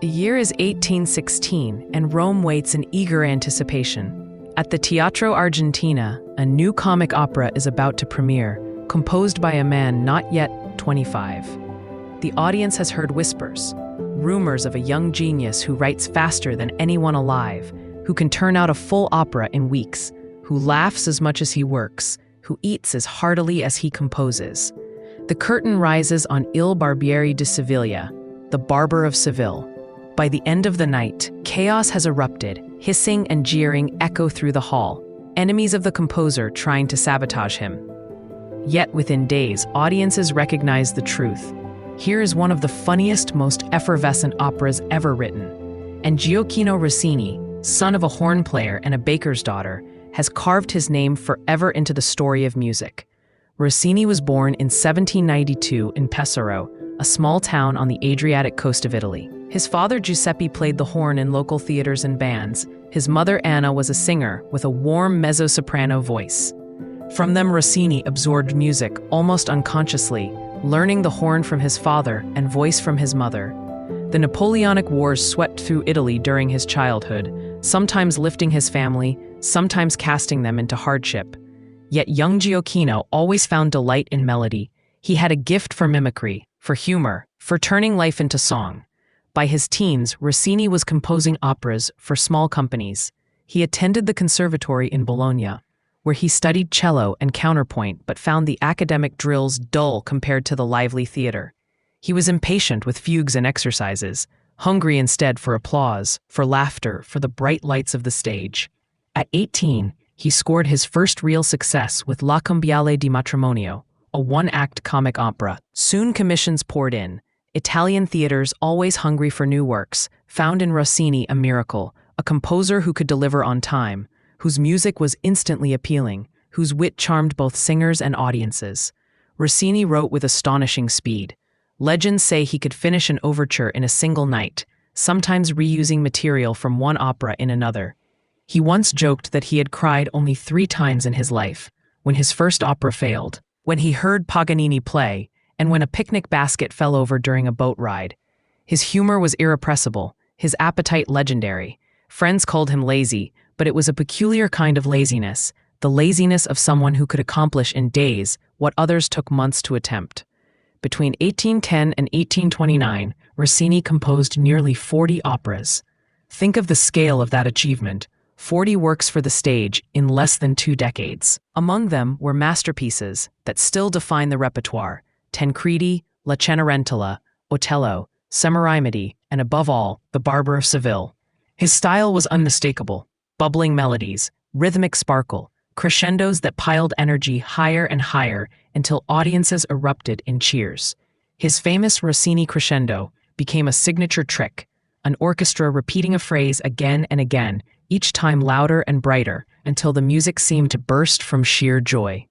The year is 1816, and Rome waits in eager anticipation. At the Teatro Argentina, a new comic opera is about to premiere, composed by a man not yet 25. The audience has heard whispers, rumors of a young genius who writes faster than anyone alive, who can turn out a full opera in weeks, who laughs as much as he works, who eats as heartily as he composes. The curtain rises on Il Barbiere di Siviglia, the Barber of Seville. By the end of the night, chaos has erupted, hissing and jeering echo through the hall, enemies of the composer trying to sabotage him. Yet within days, audiences recognize the truth. Here is one of the funniest, most effervescent operas ever written. And Gioachino Rossini, son of a horn player and a baker's daughter, has carved his name forever into the story of music. Rossini was born in 1792 in Pesaro, a small town on the Adriatic coast of Italy. His father Giuseppe played the horn in local theaters and bands. His mother Anna was a singer with a warm mezzo-soprano voice. From them, Rossini absorbed music almost unconsciously, learning the horn from his father and voice from his mother. The Napoleonic Wars swept through Italy during his childhood, sometimes lifting his family, sometimes casting them into hardship. Yet young Gioachino always found delight in melody. He had a gift for mimicry, for humor, for turning life into song. By his teens, Rossini was composing operas for small companies. He attended the conservatory in Bologna, where he studied cello and counterpoint but found the academic drills dull compared to the lively theater. He was impatient with fugues and exercises, hungry instead for applause, for laughter, for the bright lights of the stage. At 18, he scored his first real success with La Cambiale di Matrimonio, a one-act comic opera. Soon commissions poured in. Italian theaters, always hungry for new works, found in Rossini a miracle, a composer who could deliver on time, whose music was instantly appealing, whose wit charmed both singers and audiences. Rossini wrote with astonishing speed. Legends say he could finish an overture in a single night, sometimes reusing material from one opera in another. He once joked that he had cried only 3 times in his life, when his first opera failed, when he heard Paganini play, and when a picnic basket fell over during a boat ride. His humor was irrepressible, his appetite legendary. Friends called him lazy, but it was a peculiar kind of laziness, the laziness of someone who could accomplish in days what others took months to attempt. Between 1810 and 1829, Rossini composed nearly 40 operas. Think of the scale of that achievement, 40 works for the stage in less than 2 decades. Among them were masterpieces that still define the repertoire: Tancredi, La Cenerentola, Otello, Semiramide, and above all, The Barber of Seville. His style was unmistakable: bubbling melodies, rhythmic sparkle, crescendos that piled energy higher and higher until audiences erupted in cheers. His famous Rossini crescendo became a signature trick, an orchestra repeating a phrase again and again, each time louder and brighter, until the music seemed to burst from sheer joy.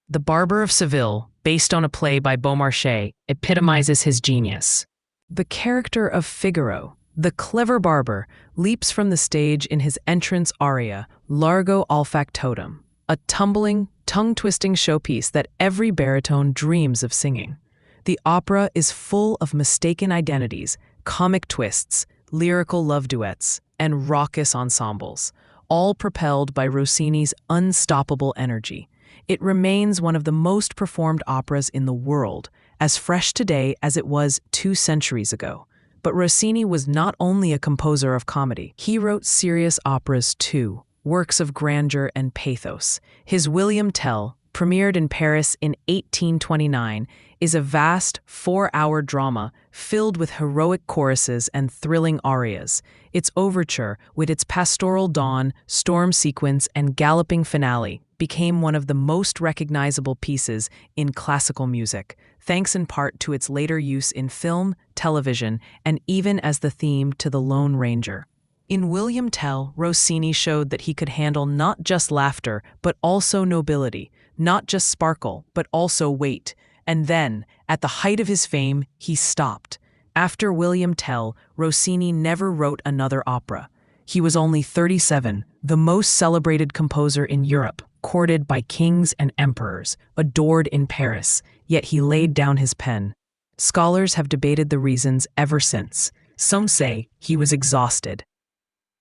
The Barber of Seville, based on a play by Beaumarchais, epitomizes his genius. The character of Figaro, the clever barber, leaps from the stage in his entrance aria, Largo al Factotum, a tumbling, tongue-twisting showpiece that every baritone dreams of singing. The opera is full of mistaken identities, comic twists, lyrical love duets, and raucous ensembles, all propelled by Rossini's unstoppable energy. It remains one of the most performed operas in the world, as fresh today as it was 2 centuries ago. But Rossini was not only a composer of comedy. He wrote serious operas too, works of grandeur and pathos. His Guillaume Tell, premiered in Paris in 1829, is a vast 4-hour drama filled with heroic choruses and thrilling arias. Its overture, with its pastoral dawn, storm sequence, and galloping finale, became one of the most recognizable pieces in classical music, thanks in part to its later use in film, television, and even as the theme to The Lone Ranger. In Guillaume Tell, Rossini showed that he could handle not just laughter, but also nobility, not just sparkle, but also weight. And then, at the height of his fame, he stopped. After Guillaume Tell, Rossini never wrote another opera. He was only 37, the most celebrated composer in Europe, courted by kings and emperors, adored in Paris, yet he laid down his pen. Scholars have debated the reasons ever since. Some say he was exhausted,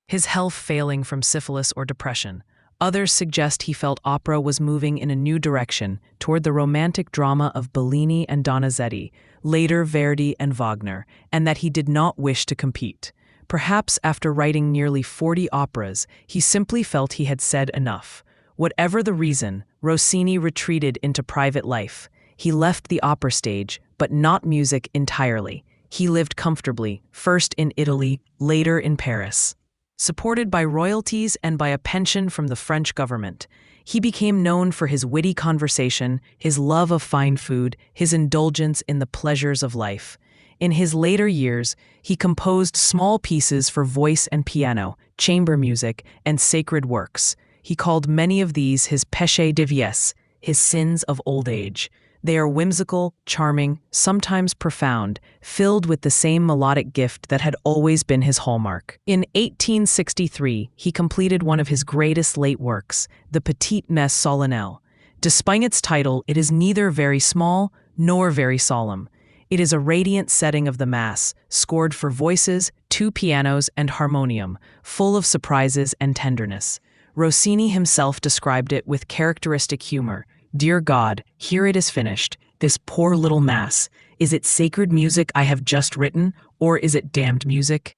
his health failing from syphilis or depression. Others suggest he felt opera was moving in a new direction toward the romantic drama of Bellini and Donizetti, later Verdi and Wagner, and that he did not wish to compete. Perhaps after writing nearly 40 operas, he simply felt he had said enough. Whatever the reason, Rossini retreated into private life. He left the opera stage, but not music entirely. He lived comfortably, first in Italy, later in Paris. Supported by royalties and by a pension from the French government, he became known for his witty conversation, his love of fine food, his indulgence in the pleasures of life. In his later years, he composed small pieces for voice and piano, chamber music, and sacred works. He called many of these his péchés de vieillesse, his sins of old age. They are whimsical, charming, sometimes profound, filled with the same melodic gift that had always been his hallmark. In 1863, he completed one of his greatest late works, the Petite Messe Solennelle. Despite its title, it is neither very small nor very solemn. It is a radiant setting of the Mass, scored for voices, 2 pianos, and harmonium, full of surprises and tenderness. Rossini himself described it with characteristic humor. "Dear God, here it is finished, this poor little Mass. Is it sacred music I have just written, or is it damned music?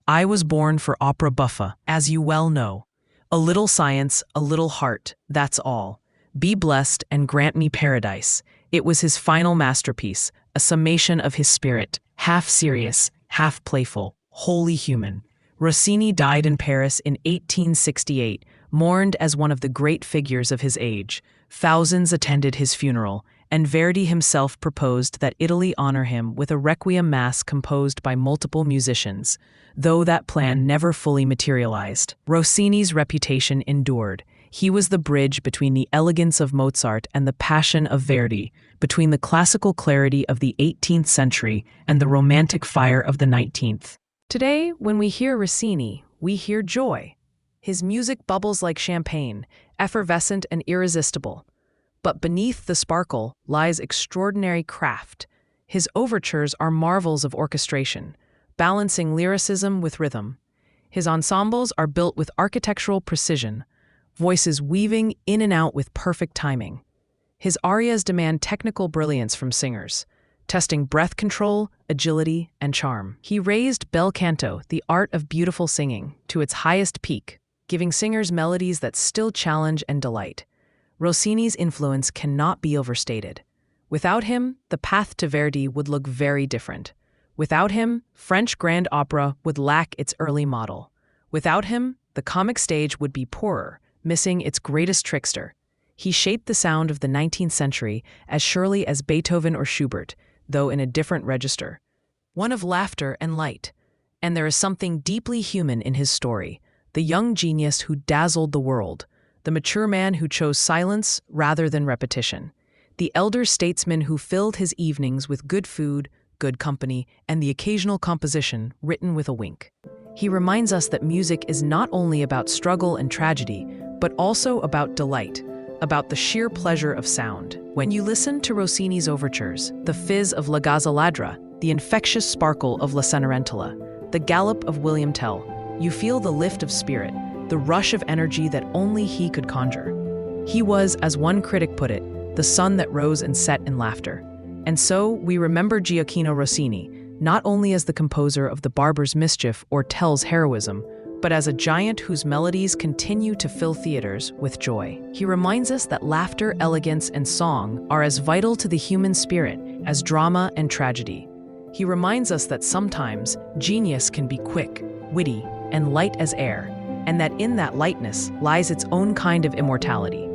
I was born for opera buffa, as you well know. A little science, a little heart, that's all. Be blessed and grant me paradise." It was his final masterpiece, a summation of his spirit, half serious, half playful, wholly human. Rossini died in Paris in 1868, mourned as one of the great figures of his age. Thousands attended his funeral, and Verdi himself proposed that Italy honor him with a requiem mass composed by multiple musicians, though that plan never fully materialized. Rossini's reputation endured. He was the bridge between the elegance of Mozart and the passion of Verdi, between the classical clarity of the 18th century and the romantic fire of the 19th. Today, when we hear Rossini, we hear joy. His music bubbles like champagne, effervescent and irresistible. But beneath the sparkle lies extraordinary craft. His overtures are marvels of orchestration, balancing lyricism with rhythm. His ensembles are built with architectural precision, voices weaving in and out with perfect timing. His arias demand technical brilliance from singers, testing breath control, agility, and charm. He raised bel canto, the art of beautiful singing, to its highest peak, giving singers melodies that still challenge and delight. Rossini's influence cannot be overstated. Without him, the path to Verdi would look very different. Without him, French grand opera would lack its early model. Without him, the comic stage would be poorer, missing its greatest trickster. He shaped the sound of the 19th century as surely as Beethoven or Schubert, though in a different register. One of laughter and light. And there is something deeply human in his story. The young genius who dazzled the world, the mature man who chose silence rather than repetition, the elder statesman who filled his evenings with good food, good company, and the occasional composition written with a wink. He reminds us that music is not only about struggle and tragedy, but also about delight, about the sheer pleasure of sound. When you listen to Rossini's overtures, the fizz of La Gazzaladra, the infectious sparkle of La Cenerentola, the gallop of Guillaume Tell, you feel the lift of spirit, the rush of energy that only he could conjure. He was, as one critic put it, the sun that rose and set in laughter. And so we remember Gioachino Rossini, not only as the composer of The Barber's Mischief or Tell's Heroism, but as a giant whose melodies continue to fill theaters with joy. He reminds us that laughter, elegance, and song are as vital to the human spirit as drama and tragedy. He reminds us that sometimes genius can be quick, witty, and light as air, and that in that lightness lies its own kind of immortality.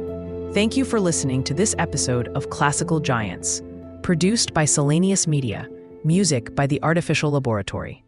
Thank you for listening to this episode of Classical Giants, produced by Selenius Media, music by The Artificial Laboratory.